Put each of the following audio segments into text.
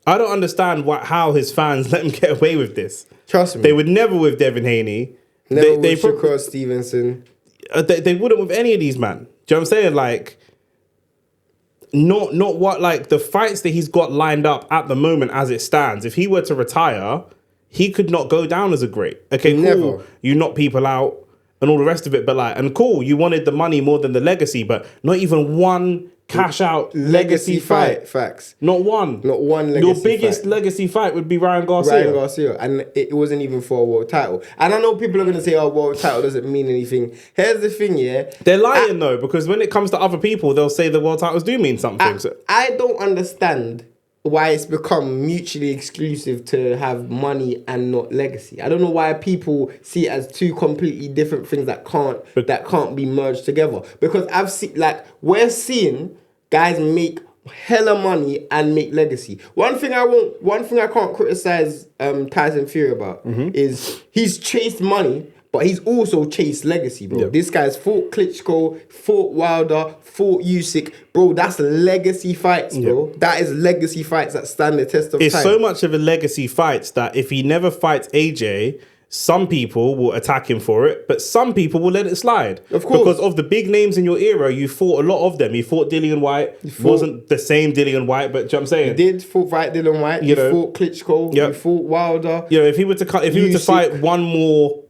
I don't understand how his fans let him get away with this. Trust me. They would never with Devin Haney. Never with Shakur Stevenson. They wouldn't with any of these, man. Do you know what I'm saying? Like, not what, like, the fights that he's got lined up at the moment as it stands. If he were to retire, he could not go down as a great. Okay, cool. Never. You knock people out and all the rest of it, but like, and cool, you wanted the money more than the legacy, but not even one cash out legacy fight. Facts. Not one. Not one legacy fight. Your biggest legacy fight would be Ryan Garcia. And it wasn't even for a world title. And I know people are going to say, oh, world title doesn't mean anything. Here's the thing, yeah. They're lying though, because when it comes to other people, they'll say the world titles do mean something. I don't understand why it's become mutually exclusive to have money and not legacy. I don't know why people see it as two completely different things that can't be merged together. Because I've seen, like, we're seeing guys make hella money and make legacy. One thing I can't criticize Tyson Fury about is he's chased money, but he's also chased legacy, bro. Yep. This guy's fought Klitschko, fought Wilder, fought Usyk. Bro, that's legacy fights, bro. Yep. That is legacy fights that stand the test of time. It's so much of a legacy fight that if he never fights AJ, some people will attack him for it, but some people will let it slide. Of course. Because of the big names in your era, you fought a lot of them. You fought Dillian White. Wasn't the same Dillian White, but do you know what I'm saying? You did fight Dillian White. You fought Klitschko. Yep. You fought Wilder. You know, if he were to fight one more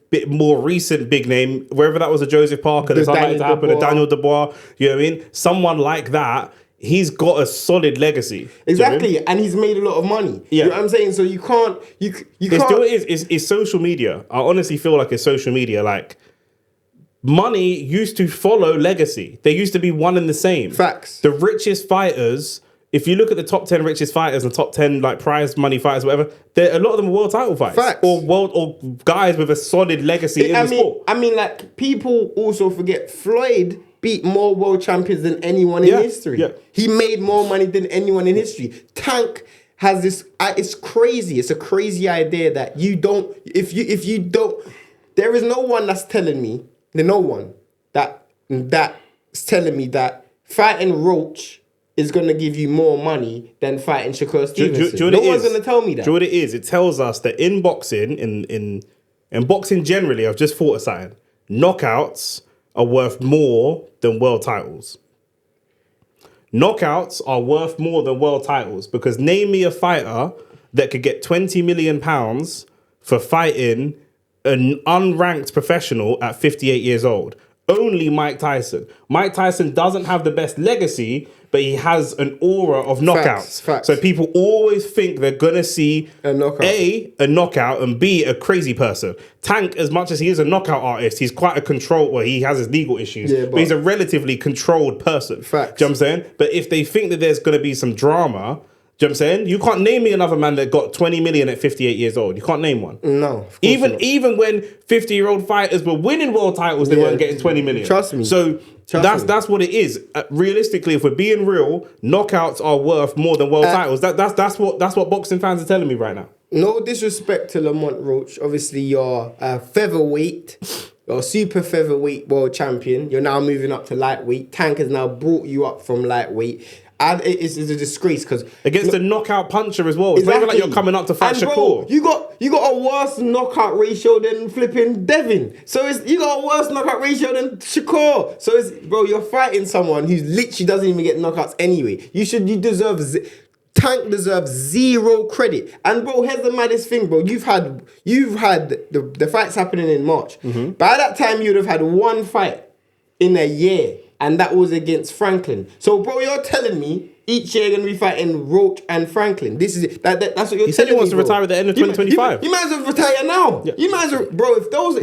recent big name, wherever that was, a Joseph Parker, there's something to happen, a Daniel Dubois, you know what I mean? Someone like that, he's got a solid legacy. Exactly, you know? And he's made a lot of money. Yeah. You know what I'm saying? So you can't... It still is. It's social media. I honestly feel like it's social media. Like, money used to follow legacy. They used to be one and the same. Facts. The richest fighters... If you look at the top 10 richest fighters and top 10 like prize money fighters, whatever, a lot of them are world title fights. Facts. Or guys with a solid legacy in the sport. I mean, like, people also forget Floyd beat more world champions than anyone in history. Yeah. He made more money than anyone in history. Tank has this. It's crazy. It's a crazy idea that you don't. If you don't, there is no one that's telling me. There's no one that's telling me that fighting Roach is going to give you more money than fighting Shakur Stevenson. No one's going to tell me that. Do you know what it is? It tells us that in boxing, in boxing generally, I've just thought of something. Knockouts are worth more than world titles. Knockouts are worth more than world titles because name me a fighter that could get £20 million for fighting an unranked professional at 58 years old. Only Mike Tyson. Mike Tyson doesn't have the best legacy, but he has an aura of knockouts. Facts. So people always think they're going to see a knockout, and B, a crazy person. Tank, as much as he is a knockout artist, he's quite a controlled, well, he has his legal issues, but he's a relatively controlled person. Facts. Do you know what I'm saying? But if they think that there's going to be some drama, do you know what I'm saying? You can't name me another man that got 20 million at 58 years old. You can't name one. No. Even when 50-year-old fighters were winning world titles, they weren't getting 20 million. Trust me. So that's what it is. Realistically, if we're being real, knockouts are worth more than world titles. That's what boxing fans are telling me right now. No disrespect to Lamont Roach. Obviously, you're a featherweight. You're a super featherweight world champion. You're now moving up to lightweight. Tank has now brought you up from lightweight. And it's a disgrace because against a knockout puncher as well. It's not even like you're coming up to fight Shakur. Bro, you got a worse knockout ratio than flipping Devin. So you got a worse knockout ratio than Shakur. So you're fighting someone who literally doesn't even get knockouts anyway. Tank deserves zero credit. And bro, here's the maddest thing, bro. You've had the fights happening in March. Mm-hmm. By that time, you'd have had one fight in a year. And that was against Franklin. So, bro, you're telling me each year you're going to be fighting Roach and Franklin. This is it. That's what you're telling me. He said he wants to retire at the end of 2025. You might as well retire now. Yeah. You might as well, bro. If those,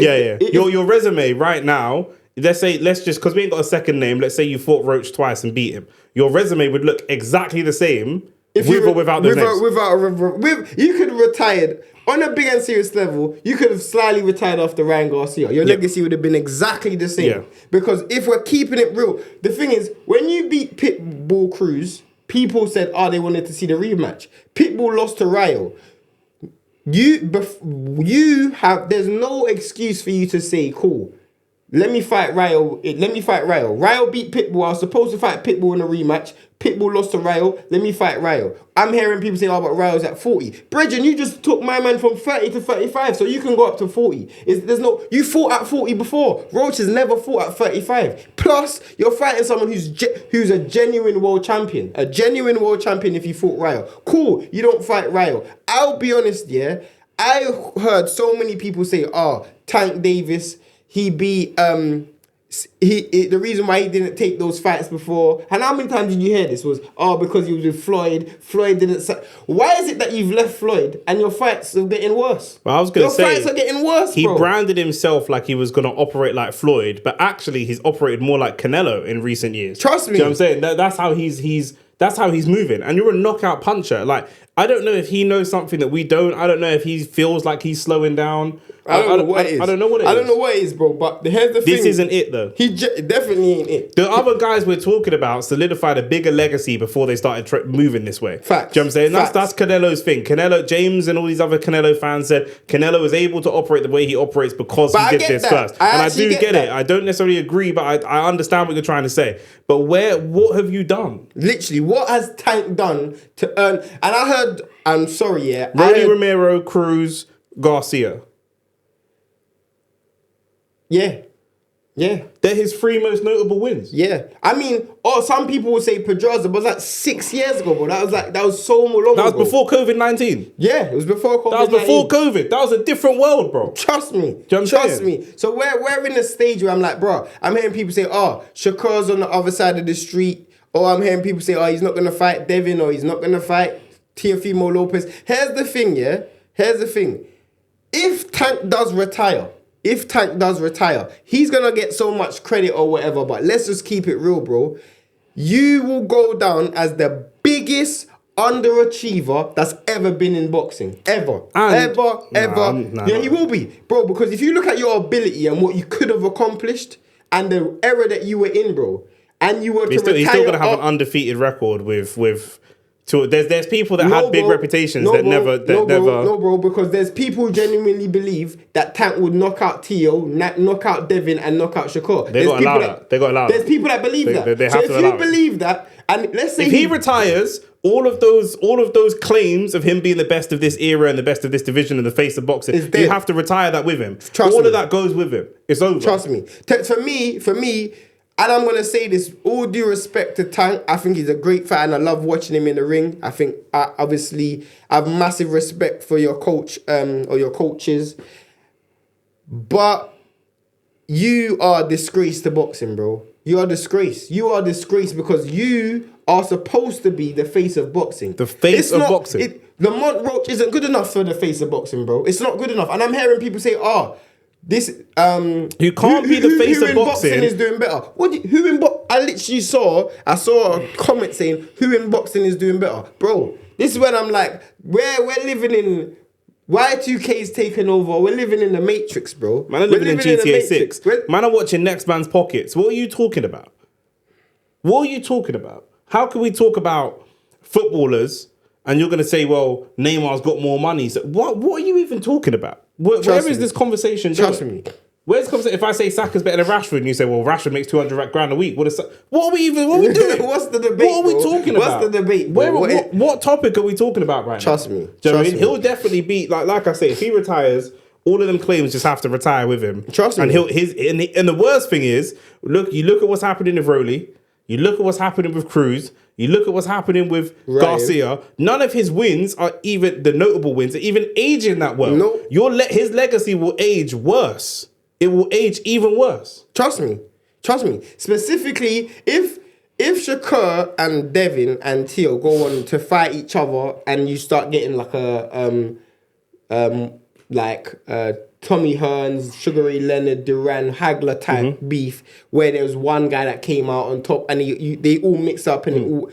your resume right now. Let's just because we ain't got a second name. Let's say you fought Roach twice and beat him. Your resume would look exactly the same with or without those names. You could have retired. On a big and serious level, you could have slightly retired after Ryan Garcia. Your legacy would have been exactly the same. Yeah. Because if we're keeping it real, the thing is, when you beat Pitbull Cruz, people said, they wanted to see the rematch. Pitbull lost to Ryo. There's no excuse for you to say, cool, Let me fight Ryo. Ryo beat Pitbull. I was supposed to fight Pitbull in a rematch. Pitbull lost to Ryo. Let me fight Ryo. I'm hearing people say, oh, but Ryo's at 40. Bridgen, you just took my man from 30 to 35, so you can go up to 40. You fought at 40 before. Roach has never fought at 35. Plus, you're fighting someone who's a genuine world champion. A genuine world champion if you fought Ryo. Cool, you don't fight Ryo. I'll be honest, yeah. I heard so many people say, oh, Tank Davis, he beat the reason why he didn't take those fights before, and how many times did you hear this, was because he was with Floyd. Floyd didn't. Why is it that you've left Floyd and your fights are getting worse? Well, I was going to say your fights are getting worse. He bro. branded himself like he was going to operate like Floyd, but actually he's operated more like Canelo in recent years. Trust me. Do you know what I'm saying? That's how that's how he's moving, and you're a knockout puncher. Like, I don't know if he knows something that we don't. I don't know if he feels like he's slowing down. I don't know what it is. I don't know what it is. I don't know what it is, bro. But here's the thing. This isn't it, though. Definitely ain't it. The other guys we're talking about solidified a bigger legacy before they started moving this way. Facts. Do you know what I'm saying? Facts. That's Canelo's thing. James and all these other Canelo fans said Canelo is able to operate the way he operates because he did this first. And I do get it. I don't necessarily agree, but I understand what you're trying to say. But what have you done? Literally, what has Tank done to earn? And I heard, I'm sorry, yeah. Rolly Romero, Cruz, Garcia. Yeah. They're his three most notable wins. Yeah. I mean, some people will say Pedraza, but it was like 6 years ago, bro. That was so long ago. That was before COVID-19. Yeah, it was before COVID-19. That was before COVID. That was a different world, bro. Trust me. Do you know what I'm Trust saying? me. So we're in a stage where I'm like, bro, I'm hearing people say, Shakur's on the other side of the street. Or I'm hearing people say, he's not going to fight Devin, or he's not going to fight Teofimo Lopez. Here's the thing, yeah? Here's the thing. If Tank does retire, he's going to get so much credit or whatever, but let's just keep it real, bro. You will go down as the biggest underachiever that's ever been in boxing. Ever. Yeah, he will be. Bro, because if you look at your ability and what you could have accomplished and the era that you were in, bro, and you were he's still going to have an undefeated record with there's people that had big reputations that never. No, bro, because there's people who genuinely believe that Tank would knock out Teo, knock out Devin, and knock out Shakur. They got allowed that. There's people that believe that. They so have if you believe that, and let's say if he retires, all of those claims of him being the best of this era and the best of this division and the face of boxing, you have to retire that with him. All of that goes with him. It's over. Trust me. For me. And I'm going to say this, all due respect to Tank, I think he's a great fighter and I love watching him in the ring. I think, obviously, I have massive respect for your coach or your coaches. But you are a disgrace to boxing, bro. You are a disgrace. You are a disgrace because you are supposed to be the face of boxing. The face of boxing? Lamont Roach isn't good enough for the face of boxing, bro. It's not good enough. And I'm hearing people say, this you can't be the face of boxing. Who in boxing is doing better? I literally saw a comment saying who in boxing is doing better, bro. This is when I'm like, we're living in Y2K's taken over. We're living in the Matrix, bro. Man, I'm living in GTA 6. Man, I'm watching Next Man's Pockets. What are you talking about? How can we talk about footballers and you're going to say, well, Neymar's got more money? So what are you even talking about? Where is this conversation going? Trust me. Where's the conversation? If I say Saka's better than Rashford and you say, well, Rashford makes 200 grand a week, what are we doing? What's the debate? What are we talking about? What's the debate? What topic are we talking about right Trust now? Me. Do you know what I mean? He'll definitely be, like I say, if he retires, all of them claims just have to retire with him. Trust me. And the worst thing is, you look at what's happening with Rolly, you look at what's happening with Cruz, you look at what's happening with Garcia. None of his wins are even the notable wins, are even aging that well. Nope. His legacy will age worse. It will age even worse. Trust me. Specifically, if Shakur and Devin and Teo go on to fight each other and you start getting like Tommy Hearns, Sugar Ray Leonard, Duran, Hagler type beef, where there was one guy that came out on top and they all mix up and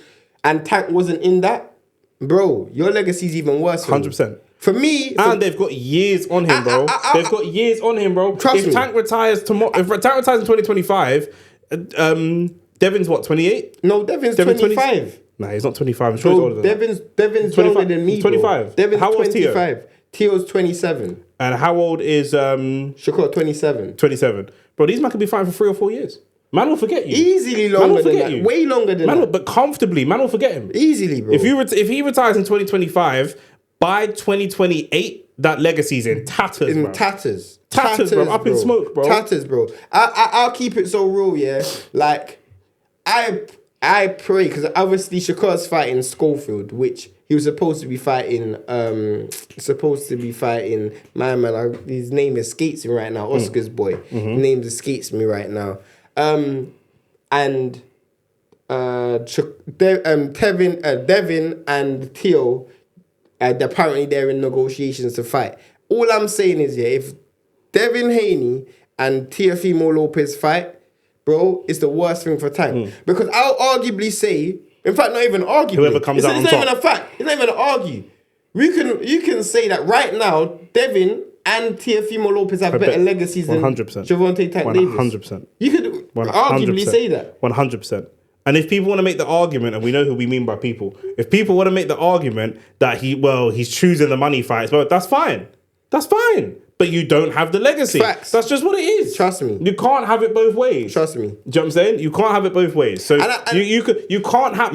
Tank wasn't in that, bro, your legacy's even worse. 100%. For me, they've got years on him, bro. They've got years on him, bro. Trust me. Tank retires tomorrow, if Tank retires in 2025, Devin's what, 28? No, Devin's 25. Nah, he's not 25. I'm sure he's older than that. Devin's younger than me. 25. Devin's how old's 25. Teo's 27. And how old is Shakur? 27. 27. bro, these man could be fighting for 3 or 4 years. Man will forget you. Easily Man longer will than forget that. you. Way longer than that. But comfortably, man will forget him. Easily, bro. If he retires in 2025, by 2028, that legacy's in tatters, bro. Tatters. Tatters, bro. Up in smoke, bro. Tatters, bro. I'll keep it so real, yeah. Like, I pray, because obviously Shakur's fighting Schofield, which he was supposed to be fighting, my man, his name escapes me right now, Oscar's boy. His name escapes me right now. And Devin and Teo, apparently they're in negotiations to fight. All I'm saying is, yeah, if Devin Haney and Teofimo Lopez fight, bro, it's the worst thing for Tank. Because I'll arguably say, in fact, not even argue. Whoever comes out on It's not top. even a fact. It's not even an argue. You can say that right now, Devin and Teofimo Lopez have better legacies than 100%. Gervonta Davis. 100%. You could arguably say that. 100%. And if people want to make the argument, and we know who we mean by people, if people want to make the argument that he's choosing the money fights, well, that's fine. That's fine. But you don't have the legacy. Facts. That's just what it is. Trust me. You can't have it both ways. Trust me. Do you know what I'm saying? You can't have it both ways. So you can't have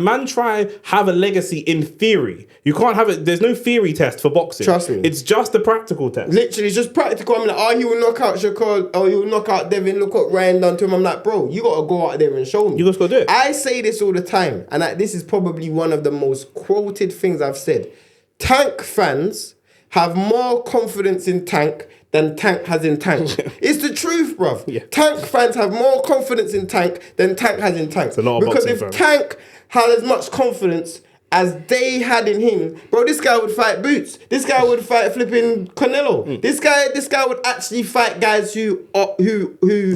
a legacy in theory. You can't have it. There's no theory test for boxing. Trust me. It's just a practical test. Literally, it's just practical. I'm like, he will knock out Shakur, or he will knock out Devin. Look what Ryan done to him. I'm like, bro, you got to go out there and show me. You just got to do it. I say this all the time, and this is probably one of the most quoted things I've said. Tank fans have more confidence in Tank than Tank has in Tank. It's the truth, bruv. Yeah. Tank fans have more confidence in Tank than Tank has in Tank. It's a lot of because boxing if fans. Tank had as much confidence as they had in him, bro, this guy would fight Boots. This guy would fight flipping Canelo. This guy would actually fight guys who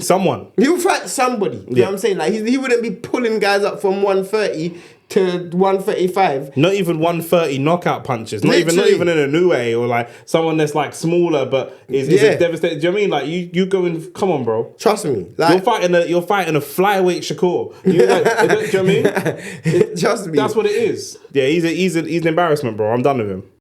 Someone. he would fight somebody. You know what I'm saying? Like he wouldn't be pulling guys up from 130 to 135. Not even 130 knockout punches. Not even in a new way, or like someone that's like smaller but is a devastating. Do you know what I mean? Like you going, come on, bro. Trust me. Like, you're fighting a flyweight Shakur. Do you know what I mean? Trust me. That's what it is. Yeah, he's an embarrassment, bro. I'm done with him.